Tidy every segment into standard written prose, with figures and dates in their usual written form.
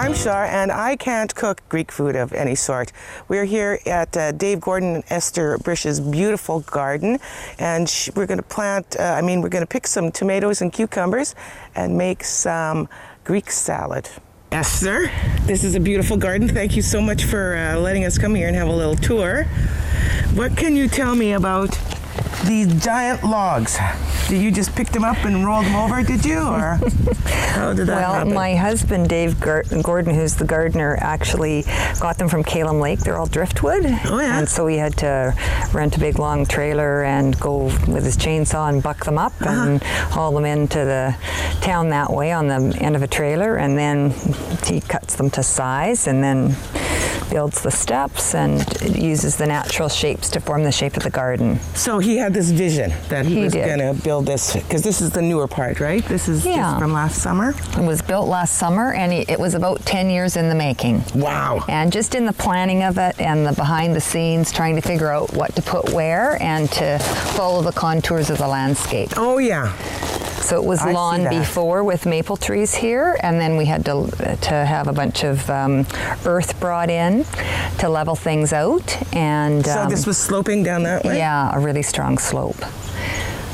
I'm Char, and I can't cook Greek food of any sort. We're here at Dave Gordon and Esther Brish's beautiful garden, and we're going to we're going to pick some tomatoes and cucumbers and make some Greek salad. Esther, this is a beautiful garden. Thank you so much for letting us come here and have a little tour. What can you tell me about these giant logs? Did you just pick them up and roll them over, did you? Or how did that happen? Well, my husband, Dave Gordon, who's the gardener, actually got them from Calum Lake. They're all driftwood. Oh, yeah. And so he had to rent a big, long trailer and go with his chainsaw and buck them up and haul them into the town that way on the end of a trailer. And then he cuts them to size and then builds the steps and uses the natural shapes to form the shape of the garden. So he had this vision that he was going to build this, because this is the newer part, right? This is just from last summer? It was built last summer, and it was about 10 years in the making. Wow. And just in the planning of it and the behind the scenes, trying to figure out what to put where and to follow the contours of the landscape. Oh, yeah. So it was lawn before with maple trees here, and then we had to have a bunch of earth brought in to level things out. And so this was sloping down that way? Yeah, a really strong slope.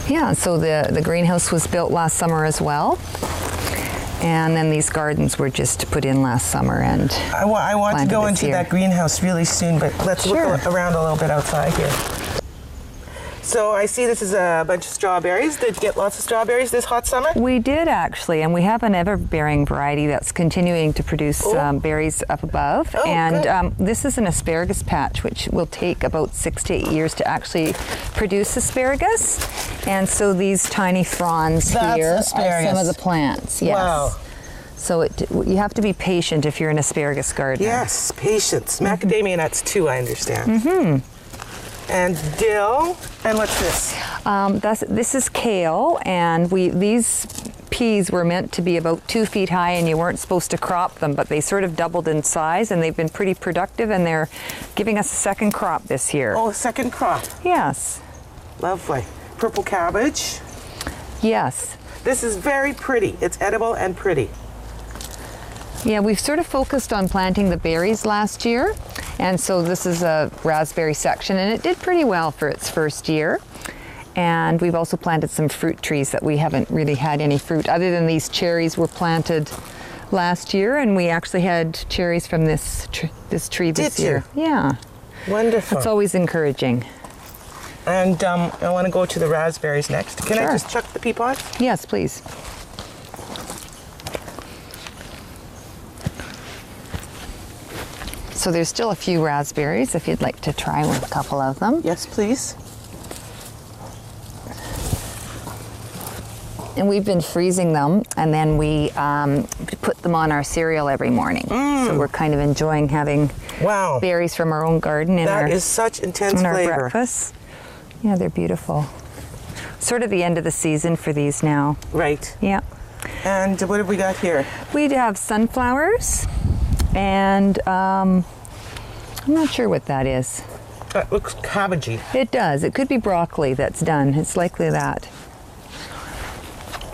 Yeah, so the greenhouse was built last summer as well. And then these gardens were just put in last summer, and I want to go into that greenhouse really soon, but let's look around a little bit outside here. So I see this is a bunch of strawberries. Did you get lots of strawberries this hot summer? We did, actually, and we have an ever-bearing variety that's continuing to produce berries up above. Oh, and this is an asparagus patch, which will take about 6 to 8 years to actually produce asparagus. And so these tiny fronds here are some of the plants. Yes. Wow. So you have to be patient if you're an asparagus gardener. Yes, patience. Macadamia nuts too, I understand. Mm-hmm. And dill, and what's this? This is kale, and these peas were meant to be about 2 feet high, and you weren't supposed to crop them, but they sort of doubled in size, and they've been pretty productive, and they're giving us a second crop this year. Oh, a second crop. Yes. Lovely. Purple cabbage. Yes. This is very pretty. It's edible and pretty. Yeah, we've sort of focused on planting the berries last year, and so this is a raspberry section, and it did pretty well for its first year. And we've also planted some fruit trees that we haven't really had any fruit other than these cherries were planted last year, and we actually had cherries from this tree this year. Yeah. Wonderful. It's always encouraging. And I want to go to the raspberries next. Can I just chuck the pea pods? Yes, please. So there's still a few raspberries if you'd like to try a couple of them. Yes, please. And we've been freezing them, and then we put them on our cereal every morning. So we're kind of enjoying having berries from our own garden in is such intense our flavor. breakfast. Yeah, they're beautiful. Sort of the end of the season for these now. Right. Yeah. And what have we got here? We have sunflowers, and I'm not sure what that is. That looks cabbagey. It does. It could be broccoli that's done. It's likely that.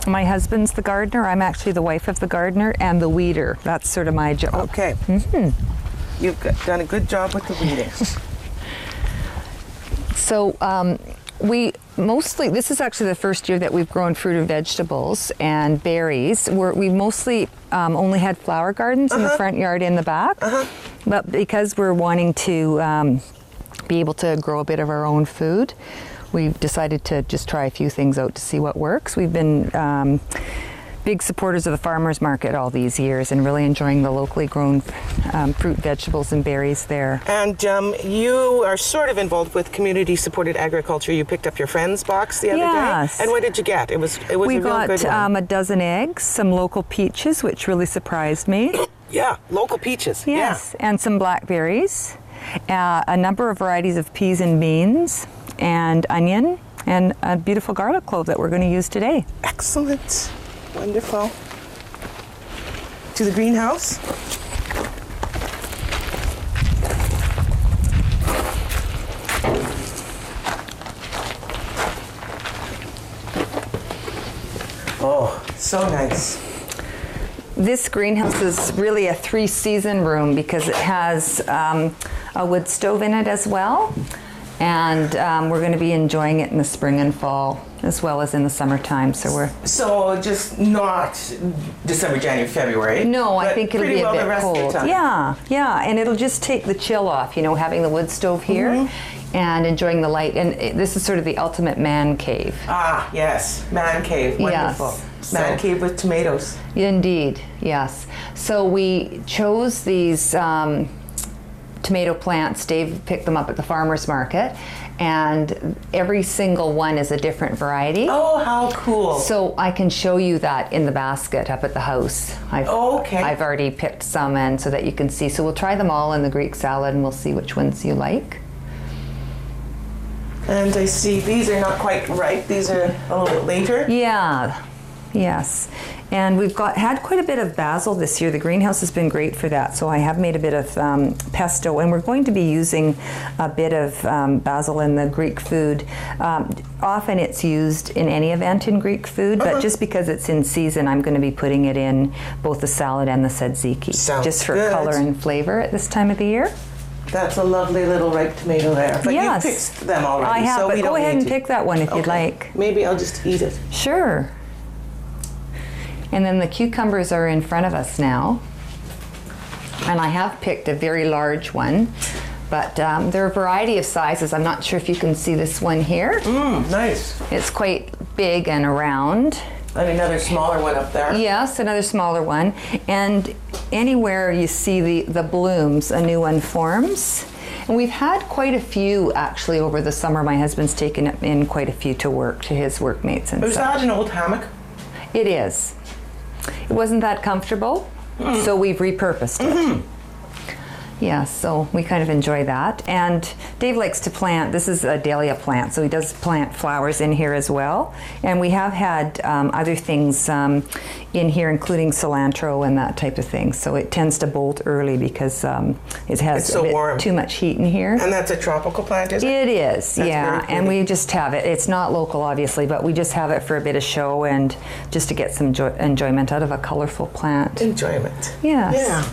My husband's the gardener. I'm actually the wife of the gardener and the weeder. That's sort of my job. Okay. Mm-hmm. You've done a good job with the weeding. So this is actually the first year that we've grown fruit and vegetables and berries. We mostly only had flower gardens in the front yard in the back. But because we're wanting to be able to grow a bit of our own food, we've decided to just try a few things out to see what works. We've been big supporters of the farmers market all these years and really enjoying the locally grown fruit, vegetables, and berries there. And you are sort of involved with community-supported agriculture. You picked up your friend's box the other day. And what did you get? It was a real good one. We got a dozen eggs, some local peaches, which really surprised me. Yeah, local peaches. Yes, and some blackberries, a number of varieties of peas and beans, and onion, and a beautiful garlic clove that we're going to use today. Excellent. Wonderful. To the greenhouse. Oh, so nice. This greenhouse is really a 3-season room because it has a wood stove in it as well. And we're going to be enjoying it in the spring and fall as well as in the summertime. So just not December, January, February. No, I think it'll be a bit the rest cold. Of the time. Yeah, and it'll just take the chill off, having the wood stove here and enjoying the light. And this is sort of the ultimate man cave. Ah, yes, man cave, wonderful. Yes. Man cave with tomatoes. Indeed, yes. So we chose these tomato plants. Dave picked them up at the farmer's market, and every single one is a different variety. Oh, how cool. So I can show you that in the basket up at the house. I've already picked some in so that you can see. So we'll try them all in the Greek salad and we'll see which ones you like. And I see these are not quite ripe. These are a little bit later. Yeah. Yes, and we've had quite a bit of basil this year. The greenhouse has been great for that, so I have made a bit of pesto, and we're going to be using a bit of basil in the Greek food. Often it's used in any event in Greek food, but just because it's in season, I'm going to be putting it in both the salad and the tzatziki, just for color and flavor at this time of the year. That's a lovely little ripe tomato there. But you picked them already, I have, so but we don't go ahead need and pick that one if you'd like. Maybe I'll just eat it. Sure. And then the cucumbers are in front of us now. And I have picked a very large one, but there are a variety of sizes. I'm not sure if you can see this one here. Nice. It's quite big and round. And another smaller one up there. Yes, another smaller one. And anywhere you see the blooms, a new one forms. And we've had quite a few actually over the summer. My husband's taken in quite a few to work, to his workmates and such. Is that an old hammock? It is. It wasn't that comfortable, so we've repurposed it. Yeah, so we kind of enjoy that. And Dave likes to plant, this is a dahlia plant, so he does plant flowers in here as well. And we have had other things in here, including cilantro and that type of thing. So it tends to bolt early because it has too much heat in here. And that's a tropical plant, is it? It is, yeah. And we just have it. It's not local, obviously, but we just have it for a bit of show and just to get some enjoyment out of a colorful plant. Enjoyment. Yes. Yeah.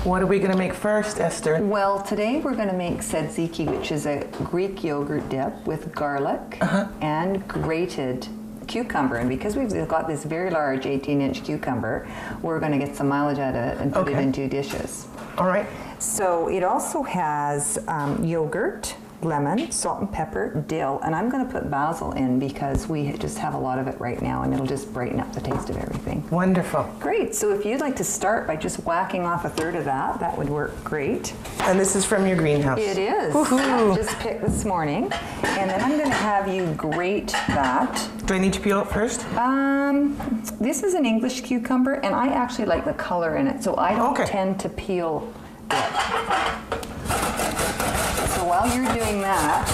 What are we going to make first, Esther? Well, today we're going to make tzatziki, which is a Greek yogurt dip with garlic and grated cucumber. And because we've got this very large 18-inch cucumber, we're going to get some mileage out of it and put it in 2 dishes. All right. So it also has yogurt, lemon, salt and pepper, dill, and I'm going to put basil in because we just have a lot of it right now and it'll just brighten up the taste of everything. Wonderful. Great. So if you'd like to start by just whacking off a third of that, that would work great. And this is from your greenhouse. It is. I just picked this morning. And then I'm going to have you grate that. Do I need to peel it first? This is an English cucumber and I actually like the color in it, so I don't tend to peel it. So while you're doing that,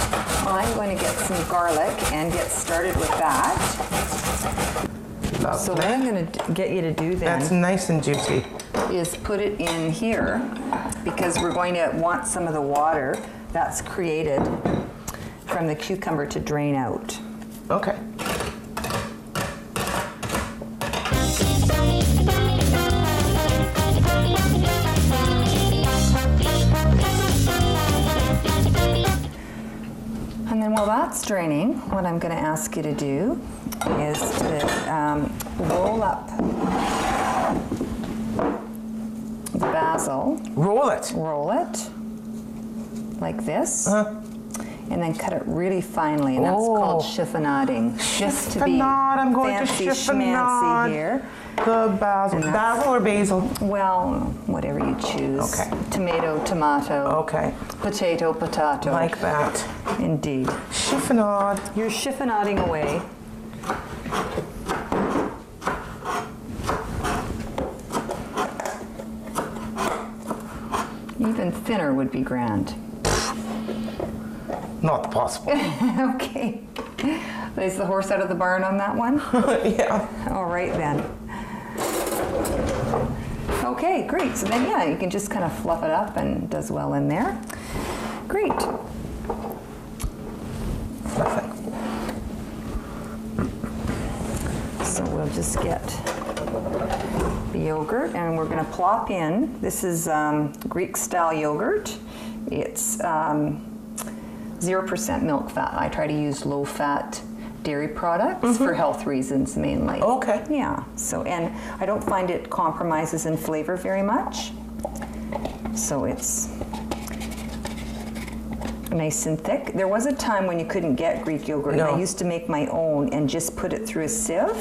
I'm going to get some garlic and get started with that. Lovely. So what I'm going to get you to do then... That's nice and juicy. ...is put it in here because we're going to want some of the water that's created from the cucumber to drain out. Okay. And then while that's draining, what I'm going to ask you to do is to roll up the basil. Roll it. Roll it like this. And then cut it really finely, and that's called chiffonading. Just to be I'm going fancy to schmancy here. The basil. Basil or basil? Well, whatever you choose. Okay. Tomato. Okay. Potato. Like that. Indeed. Chiffonade. You're chiffonading away. Even thinner would be grand. Not possible. Okay. Is the horse out of the barn on that one? Yeah. All right then. Okay, great. So then, yeah, you can just kind of fluff it up and it does well in there. Great. Fluff it. just get the yogurt, and we're going to plop in. This is Greek style yogurt. It's 0% milk fat. I try to use low fat dairy products for health reasons mainly. Okay. Yeah. So, and I don't find it compromises in flavor very much. So it's nice and thick. There was a time when you couldn't get Greek yogurt, No. and I used to make my own and just put it through a sieve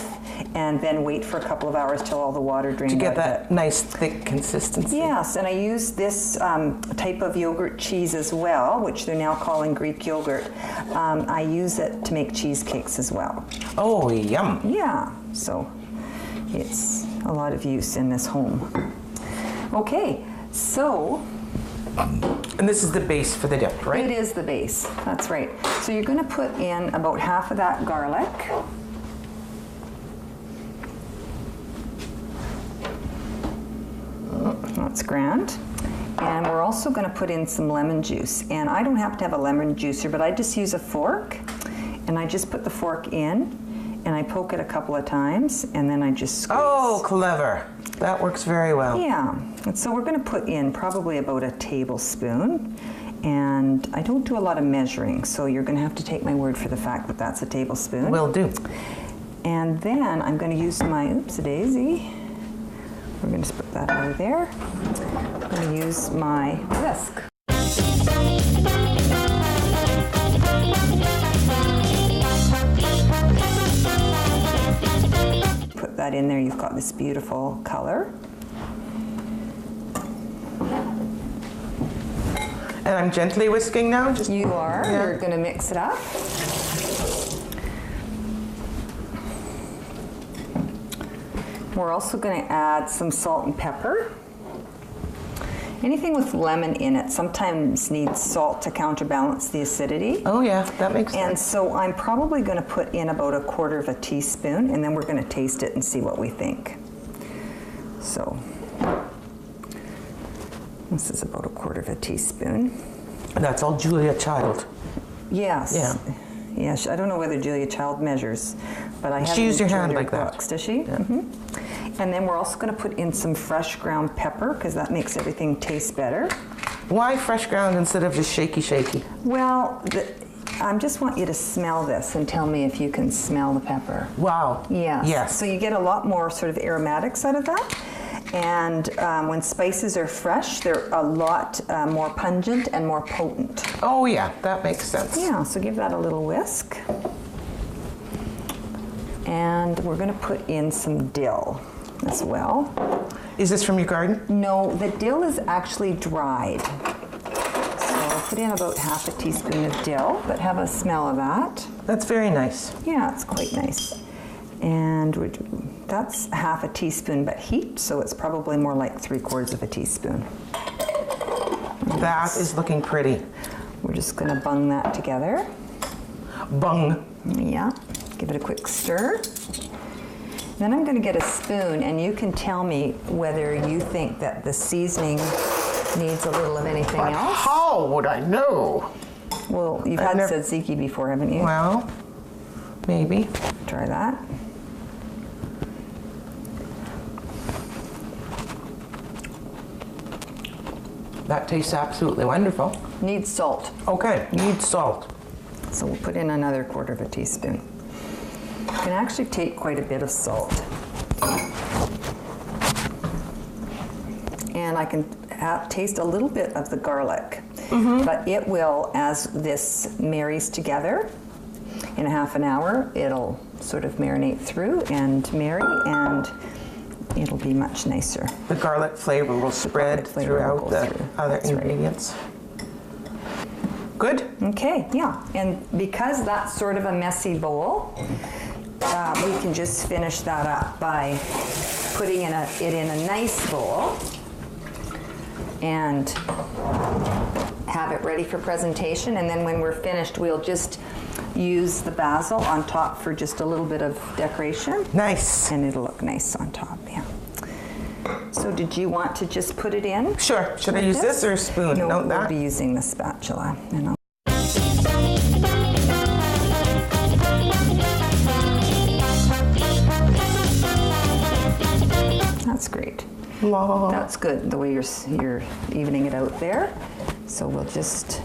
and then wait for a couple of hours till all the water drained To get out of that it. nice thick consistency. Yes, and I use this type of yogurt cheese as well, which they're now calling Greek yogurt. I use it to make cheesecakes as well. Oh, yum. Yeah, so it's a lot of use in this home. Okay, so And this is the base for the dip, right? it is the base, that's right. So you're going to put in about half of that garlic. That's grand. And we're also going to put in some lemon juice. And I don't have to have a lemon juicer, but I just use a fork. And I just put the fork in, and I poke it a couple of times, and then I just squeeze. Oh, clever. That works very well. Yeah, and so we're going to put in probably about a tablespoon, and I don't do a lot of measuring, so you're going to have to take my word for the fact that that's a tablespoon. Will do. And then I'm going to use my, oops-a-daisy, we're going to put that over there. I'm going to use my whisk. Put that in there, you've got this beautiful color. And I'm gently whisking now? Just You are. Yeah. You're going to mix it up. We're also going to add some salt and pepper. Anything with lemon in it sometimes needs salt to counterbalance the acidity. Oh yeah, that makes And sense. so I'm probably going to put in about 1/4 teaspoon, and then we're going to taste it and see what we think. So this is about 1/4 teaspoon. And that's all Julia Child. Yes. Yeah. Yes. I don't know whether Julia Child measures, but I have. She used your hand like that. books, does she? Yeah. And then we're also going to put in some fresh ground pepper because that makes everything taste better. Why fresh ground instead of just shaky? Well, I just want you to smell this and tell me if you can smell the pepper. Wow. Yes. Yes. So you get a lot more sort of aromatics out of that. And when spices are fresh, they're a lot more pungent and more potent. Oh yeah, that makes sense. Yeah, so give that a little whisk. And we're going to put in some dill as well. Is this from your garden? No, the dill is actually dried. So I'll put in about 1/2 teaspoon of dill, but have a smell of that. That's very nice. Yeah, it's quite nice. And that's 1/2 teaspoon, but heaped, so it's probably more like 3/4 teaspoon. That is looking pretty. We're just going to bung that together. Bung. Yeah, give it a quick stir. Then I'm going to get a spoon, and you can tell me whether you think that the seasoning needs a little of anything But else. how would I know? Well, you've I've had never- tzatziki before, haven't you? Well, maybe. Try that. That tastes absolutely wonderful. Needs salt. Okay, need salt. So we'll put in another 1/4 teaspoon. You can actually take quite a bit of salt. And I can taste a little bit of the garlic. But it will, as this marries together, in 1/2 an hour, it'll sort of marinate through and marry, and it'll be much nicer. The garlic flavor will spread flavor will throughout go the through. other That's right. ingredients. Good? Okay, yeah, and because that's sort of a messy bowl, we can just finish that up by putting it in a nice bowl and have it ready for presentation. And then when we're finished, we'll just use the basil on top for just a little bit of decoration, Nice. and it'll look nice on top. Yeah. So did you want to just put it in? Sure. Should I Like use this or a spoon? No, we'll that. be using the spatula. And I'll long. That's good, the way you're evening it out there. So we'll just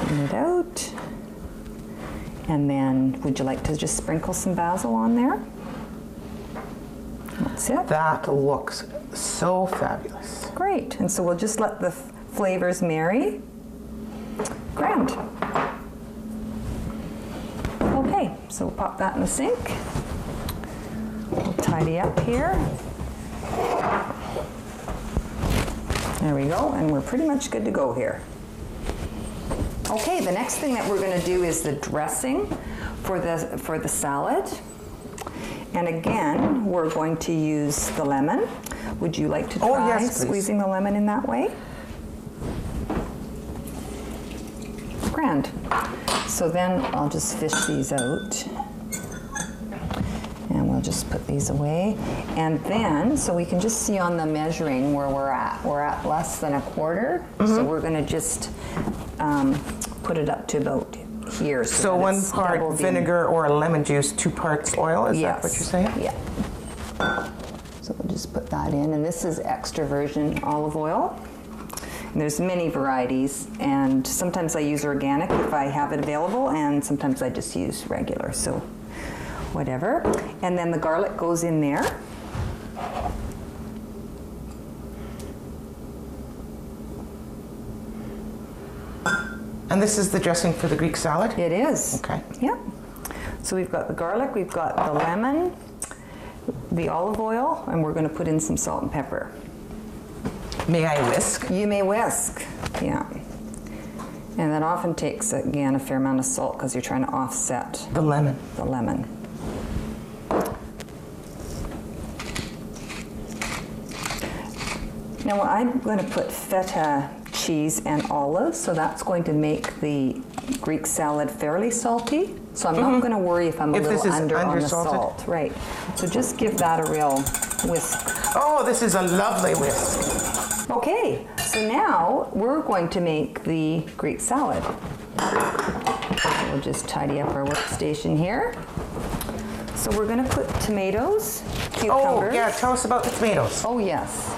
even it out. And then, would you like to just sprinkle some basil on there? That's it. That looks so fabulous. Great. And so we'll just let the flavors marry. Grand. Okay, so we'll pop that in the sink. We'll tidy up here. There we go, and we're pretty much good to go here. Okay, the next thing that we're going to do is the dressing for the salad. And again, we're going to use the lemon. Would you like to try squeezing the lemon in that way? Grand. So then I'll just fish these out. And we'll just put these away. And then, so we can just see on the measuring where we're at. We're at less than a quarter. So we're going to just put it up to about here. So 1 part vinegar or lemon juice, 2 parts oil, is that what you're saying? Yeah. So we'll just put that in, and this is extra virgin olive oil. And there's many varieties, and sometimes I use organic if I have it available, and sometimes I just use regular, so whatever. And then the garlic goes in there. And this is the dressing for the Greek salad? It is. Okay. Yeah. So we've got the garlic, we've got the lemon, the olive oil, and we're going to put in some salt and pepper. May I whisk? You may whisk, yeah. And that often takes, again, a fair amount of salt because you're trying to offset the lemon. The lemon. Now I'm going to put feta cheese and olives, so that's going to make the Greek salad fairly salty. So I'm not going to worry if I'm a little under on the salt. Right. So just give that a real whisk. Oh, this is a lovely whisk. Okay, so now we're going to make the Greek salad. We'll just tidy up our workstation here. So we're going to put tomatoes, cucumbers. Oh, yeah, tell us about the tomatoes. Oh, yes.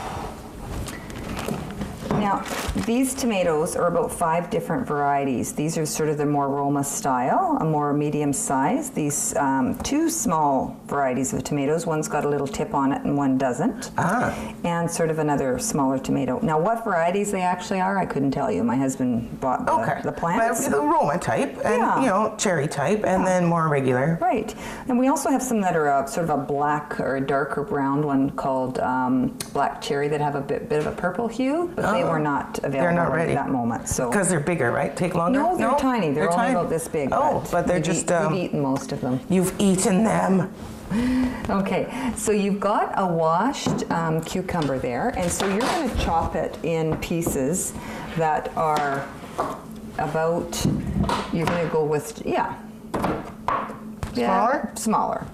Now, these tomatoes are about 5 different varieties. These are sort of the more Roma style, a more medium size. These 2 small varieties of tomatoes. One's got a little tip on it and one doesn't. And sort of another smaller tomato. Now, what varieties they actually are, I couldn't tell you. My husband bought the plants. The Roma type and, you know, cherry type and then more regular. Right. And we also have some that are sort of a black or a darker brown one called black cherry that have a bit of a purple hue, but they were not available at that moment. So because they're bigger, right? Take longer? No, they're tiny. They're only tiny. About this big. Oh, but they're just... we've eaten most of them. You've eaten them. Okay, so you've got a washed cucumber there, and so you're going to chop it in pieces that are about, you're going to go with, smaller.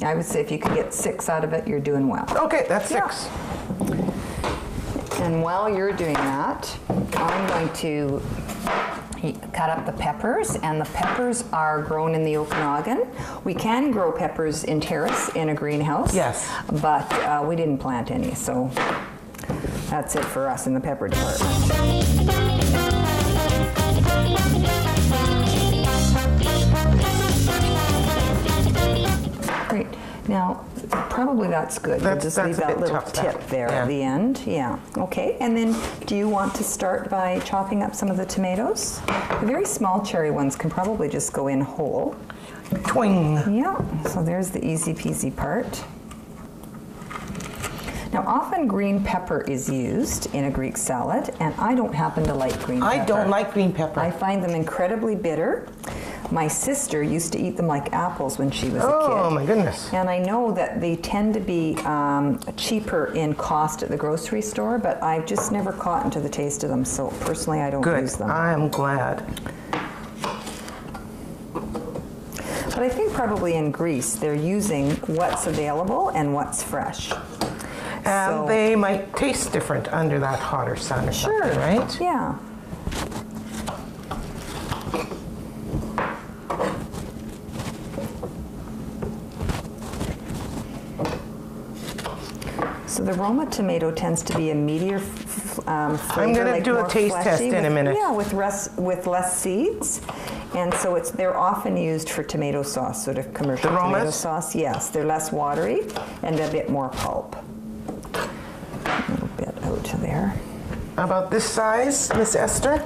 I would say if you could get 6 out of it, you're doing well. Okay, that's 6. And while you're doing that, I'm going to cut up the peppers, and the peppers are grown in the Okanagan. We can grow peppers in terrace in a greenhouse. Yes. But we didn't plant any, so that's it for us in the pepper department. Great. Now, probably that's good. We'll just leave that little tip there at the end. Yeah. Okay. And then, do you want to start by chopping up some of the tomatoes? The very small cherry ones can probably just go in whole. Twing. Yeah. So there's the easy peasy part. Now, often green pepper is used in a Greek salad, and I don't happen to like green pepper. I don't like green pepper. I find them incredibly bitter. My sister used to eat them like apples when she was a kid. Oh, my goodness. And I know that they tend to be cheaper in cost at the grocery store, but I've just never caught into the taste of them, so personally I don't use them. I'm glad. But I think probably in Greece they're using what's available and what's fresh. And they might taste different under that hotter sun or something, right? Yeah. So the Roma tomato tends to be a meatier flavor. I'm going to do a taste test in a minute. Yeah, with less seeds. And so they're often used for tomato sauce, sort of commercial tomato sauce. Yes, they're less watery and a bit more pulp. A little bit out to there. About this size, Miss Esther?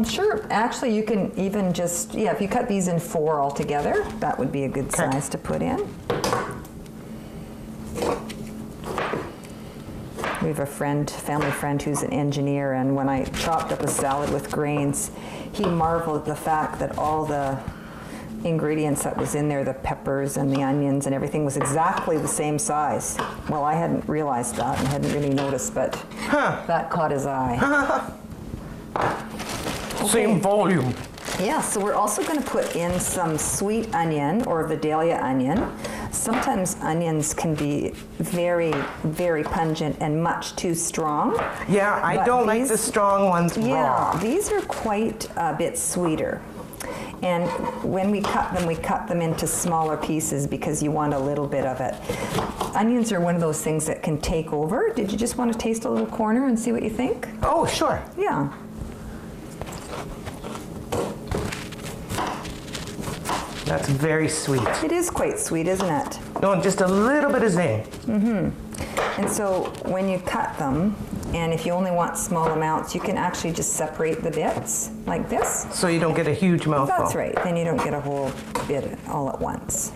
Sure. Actually, you can even just, if you cut these in 4 altogether, that would be a good size to put in. We have a family friend who's an engineer, and when I chopped up a salad with grains, he marveled at the fact that all the ingredients that was in there, the peppers and the onions and everything, was exactly the same size. Well, I hadn't realized that and hadn't really noticed, but that caught his eye. Same volume. Yeah, so we're also going to put in some sweet onion or Vidalia onion. Sometimes onions can be very, very pungent and much too strong. Yeah, I don't like the strong ones raw. Yeah, these are quite a bit sweeter. And when we cut them into smaller pieces because you want a little bit of it. Onions are one of those things that can take over. Did you just want to taste a little corner and see what you think? Oh, sure. Yeah. That's very sweet. It is quite sweet, isn't it? No, just a little bit of zing. Mm-hmm. And so when you cut them, and if you only want small amounts, you can actually just separate the bits like this. So you don't get a huge mouthful. That's right. Then you don't get a whole bit all at once.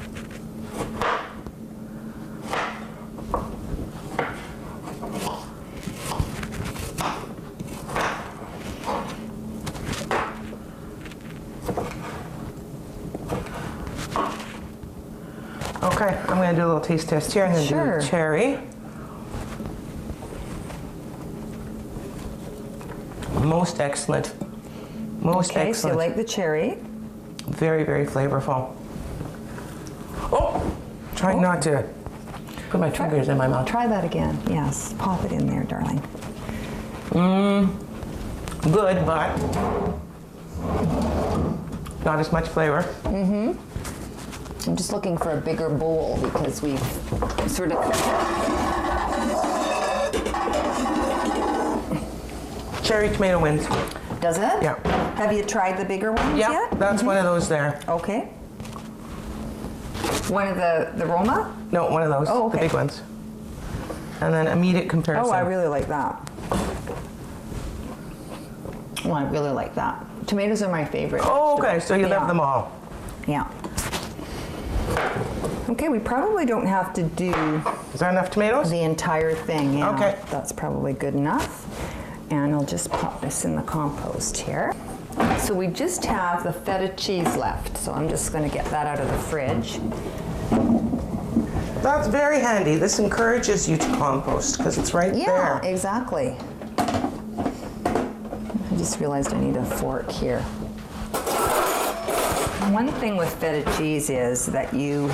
Okay, I'm going to do a little taste test here. I'm going to do the cherry. Most excellent. Most excellent. Okay, so you like the cherry. Very, very flavorful. Oh! Trying not to put my fingers in my mouth. Try that again. Yes, pop it in there, darling. Good, but not as much flavor. Mm-hmm. I'm just looking for a bigger bowl because we've sort of... Cherry tomato wins. Does it? Yeah. Have you tried the bigger ones yet? Yeah, that's one of those there. Okay. One of the Roma? No, one of those. Oh, okay. The big ones. And then immediate comparison. Oh, I really like that. Oh, I really like that. Tomatoes are my favorite. Oh, okay, so you love them all. Yeah. Okay, we probably don't have to do... Is that enough tomatoes? The entire thing, yeah. Okay. That's probably good enough. And I'll just pop this in the compost here. So we just have the feta cheese left, so I'm just going to get that out of the fridge. That's very handy. This encourages you to compost because it's right there. Yeah, exactly. I just realized I need a fork here. One thing with feta cheese is that you,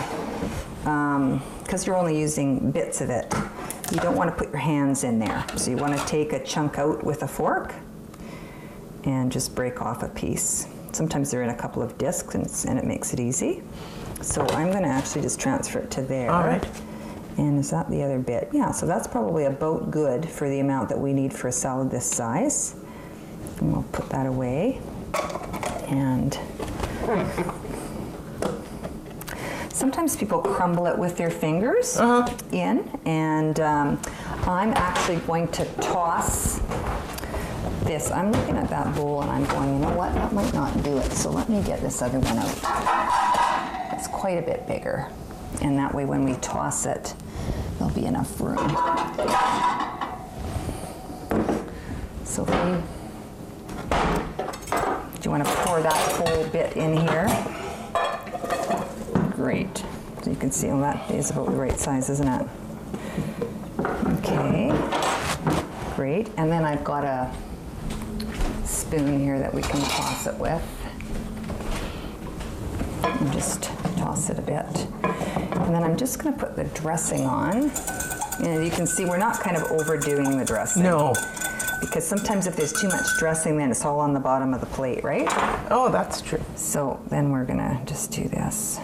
because you're only using bits of it, you don't want to put your hands in there. So you want to take a chunk out with a fork and just break off a piece. Sometimes they're in a couple of discs and it makes it easy. So I'm going to actually just transfer it to there. All right. And is that the other bit? Yeah, so that's probably about good for the amount that we need for a salad this size. And we'll put that away. And sometimes people crumble it with their fingers in, and I'm actually going to toss this. I'm looking at that bowl and I'm going, you know what, that might not do it, so let me get this other one out. It's quite a bit bigger, and that way when we toss it, there'll be enough room. So do you want to pour that whole bit in here? Great. So you can see, well, that is about the right size, isn't it? Okay. Great. And then I've got a spoon here that we can toss it with. And just toss it a bit. And then I'm just going to put the dressing on. And you can see we're not kind of overdoing the dressing. No. Because sometimes if there's too much dressing, then it's all on the bottom of the plate, right? Oh, that's true. So then we're gonna just do this.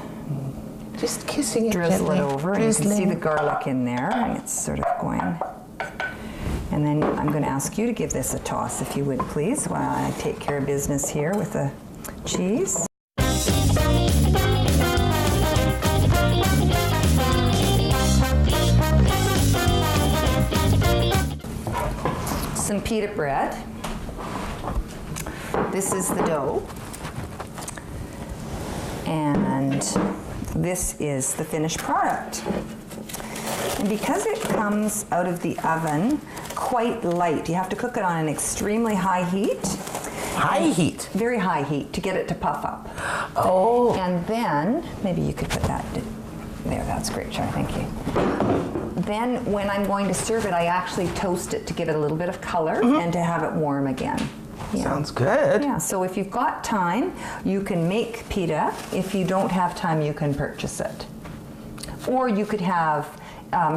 Just kissing it drizzle gently. it over. And you can see the garlic in there, and it's sort of going. And then I'm going to ask you to give this a toss, if you would, please, while I take care of business here with the cheese. Some pita bread. This is the dough. And this is the finished product. And because it comes out of the oven quite light, you have to cook it on an extremely high heat. High heat? Very high heat to get it to puff up. Oh. And then, maybe you could put that there, that's great, Char, thank you. Then when I'm going to serve it, I actually toast it to give it a little bit of color and to have it warm again. Yeah. Sounds good. Yeah, so if you've got time, you can make pita. If you don't have time, you can purchase it. Or you could have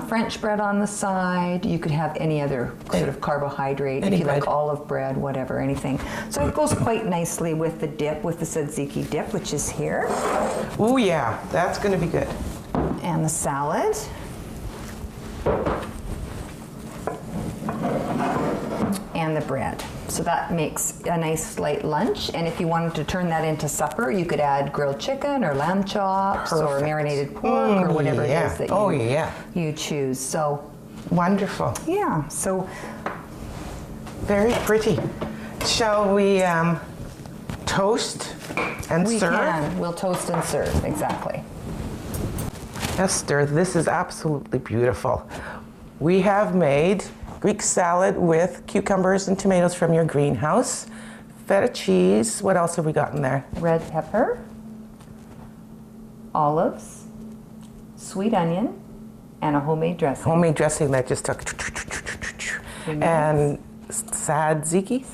French bread on the side. You could have any other sort of carbohydrate, if you like olive bread, whatever, anything. So it goes quite nicely with the dip, with the tzatziki dip, which is here. Oh yeah, that's going to be good. And the salad. And the bread. So that makes a nice light lunch. And if you wanted to turn that into supper, you could add grilled chicken or lamb chops or marinated pork or whatever it is that you choose. So wonderful. Yeah. So very pretty. Shall we toast and serve? We can. We'll toast and serve. Exactly. Esther, this is absolutely beautiful. We have made Greek salad with cucumbers and tomatoes from your greenhouse, feta cheese. What else have we got in there? Red pepper, olives, sweet onion, and a homemade dressing. Homemade dressing that just took. And tzatziki,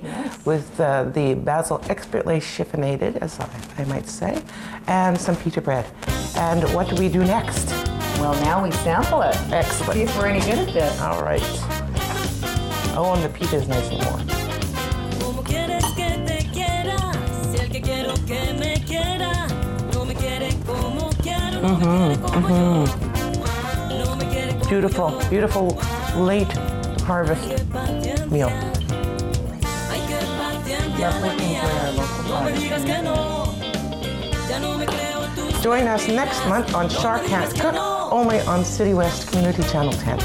yes. With the basil expertly chiffonated, as I might say, and some pita bread. And what do we do next? Well, now we sample it. Excellent. See if we're any good at this. All right. Oh, and the pita is nice and warm. Beautiful, beautiful late harvest meal. Love looking for our local products. Join us next month on Char Can't Cook, only on City West Community Channel 10.